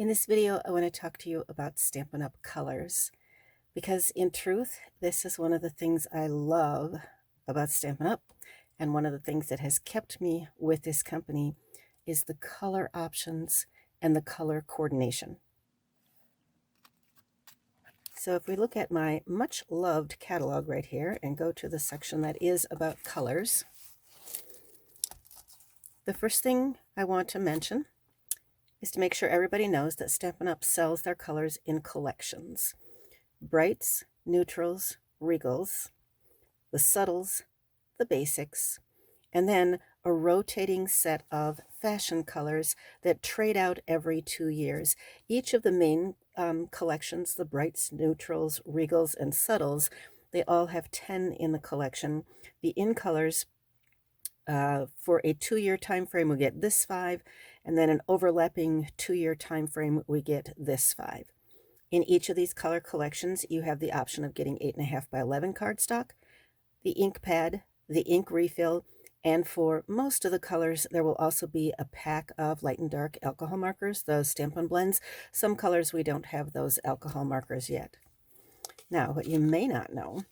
In this video, I want to talk to you about Stampin' Up! Colors, because in truth, this is one of the things I love about Stampin' Up! And one of the things that has kept me with this company is the color options and the color coordination. So if we look at my much loved catalog right here and go to the section that is about colors, the first thing I want to mention is to make sure everybody knows that Stampin' Up! Sells their colors in collections. Brights, neutrals, regals, the subtles, the basics, and then a rotating set of fashion colors that trade out every 2 years. Each of the main collections, the brights, neutrals, regals, and subtles, they all have 10 in the collection. The in colors for a 2-year time frame, we get this 5, and then an overlapping 2-year time frame, we get this 5. In each of these color collections, you have the option of getting 8.5 by 11 cardstock, the ink pad, the ink refill, and for most of the colors, there will also be a pack of light and dark alcohol markers, those Stampin' Blends. Some colors, we don't have those alcohol markers yet. Now, what you may not know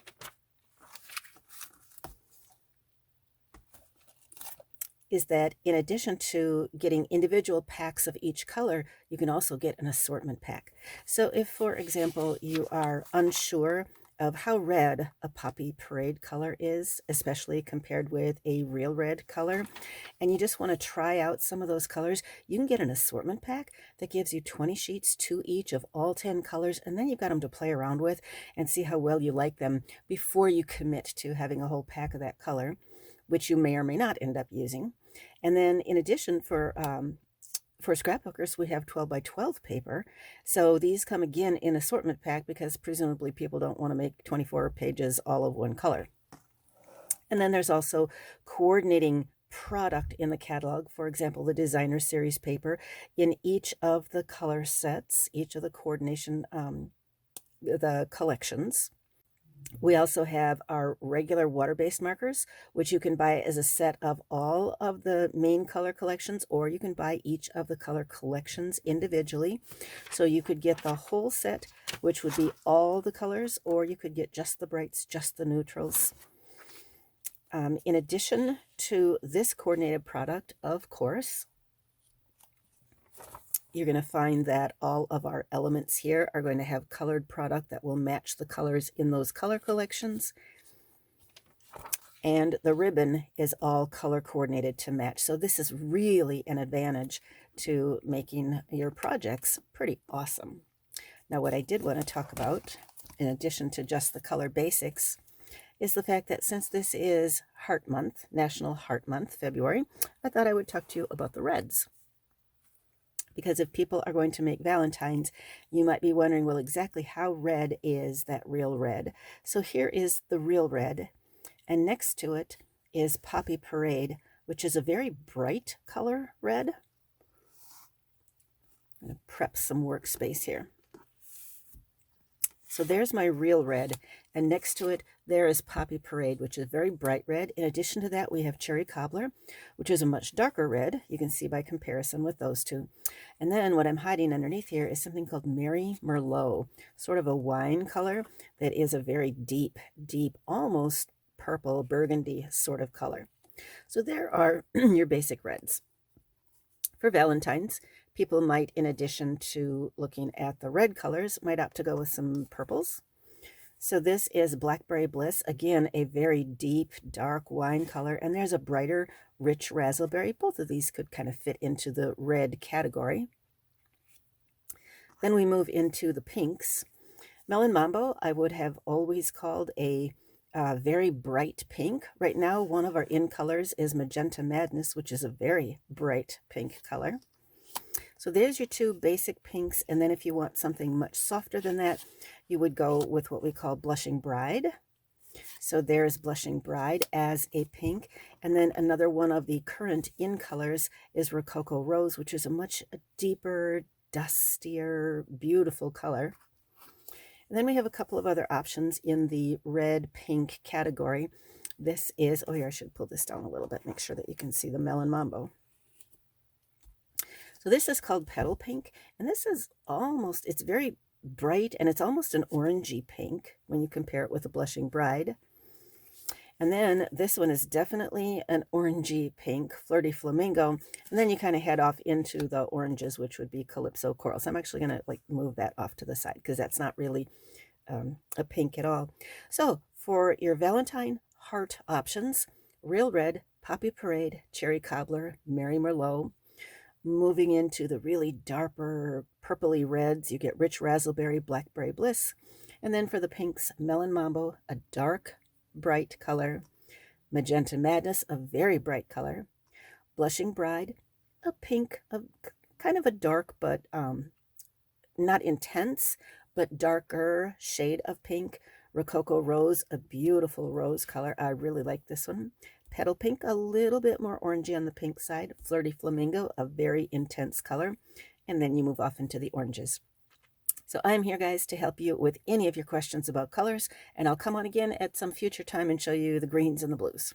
is that in addition to getting individual packs of each color, you can also get an assortment pack. So if, for example, you are unsure of how red a Poppy Parade color is, especially compared with a real red color, and you just want to try out some of those colors, you can get an assortment pack that gives you 20 sheets, 2 each of all 10 colors, and then you've got them to play around with and see how well you like them before you commit to having a whole pack of that color, which you may or may not end up using. And then in addition, for scrapbookers, we have 12 by 12 paper. So these come again in assortment pack because presumably people don't want to make 24 pages all of one color. And then there's also coordinating product in the catalog. For example, the designer series paper in each of the color sets, each of the coordination, the collections. We also have our regular water-based markers, which you can buy as a set of all of the main color collections, or you can buy each of the color collections individually. So you could get the whole set, which would be all the colors, or you could get just the brights, just the neutrals. In addition to this coordinated product, of course, you're going to find that all of our elements here are going to have colored product that will match the colors in those color collections. And the ribbon is all color coordinated to match. So this is really an advantage to making your projects pretty awesome. Now, what I did want to talk about, in addition to just the color basics, is the fact that since this is Heart Month, National Heart Month, February, I thought I would talk to you about the reds. Because if people are going to make Valentines, you might be wondering, well, exactly how red is that real red? So here is the real red, and next to it is Poppy Parade, which is a very bright color red. I'm going to prep some workspace here. So there's my real red, and next to it, there is Poppy Parade, which is very bright red. In addition to that, we have Cherry Cobbler, which is a much darker red. You can see by comparison with those two. And then what I'm hiding underneath here is something called Mary Merlot, sort of a wine color that is a very deep, almost purple burgundy sort of color. So there are your basic reds. For Valentine's, people might, in addition to looking at the red colors, might opt to go with some purples. So this is Blackberry Bliss, again, a very deep, dark wine color, and there's a brighter, rich raspberry. Both of these could kind of fit into the red category. Then we move into the pinks. Melon Mambo, I would have always called a very bright pink. Right now, one of our in colors is Magenta Madness, which is a very bright pink color. So there's your two basic pinks, and then if you want something much softer than that, you would go with what we call Blushing Bride. So there's Blushing Bride as a pink, and then another one of the current in colors is Rococo Rose, which is a much deeper, dustier, beautiful color. And then we have a couple of other options in the red-pink category. This is, oh here, I should pull this down a little bit, make sure that you can see the Melon Mambo. So this is called Petal Pink, and this is almost, it's very bright, and it's almost an orangey pink when you compare it with the Blushing Bride. And then this one is definitely an orangey pink, Flirty Flamingo. And then you kind of head off into the oranges, which would be Calypso Coral. So I'm actually going to like move that off to the side because that's not really a pink at all. So for your Valentine heart options, Real Red, Poppy Parade, Cherry Cobbler, Mary Merlot. Moving into the really darker purpley reds, you get Rich Razzleberry, Blackberry Bliss. And then for the pinks, Melon Mambo, a dark, bright color. Magenta Madness, a very bright color. Blushing Bride, a pink, kind of a dark but not intense, but darker shade of pink. Rococo Rose, a beautiful rose color. I really like this one. Petal Pink, a little bit more orangey on the pink side. Flirty Flamingo, a very intense color. And then you move off into the oranges. So I'm here, guys, to help you with any of your questions about colors, and I'll come on again at some future time and show you the greens and the blues.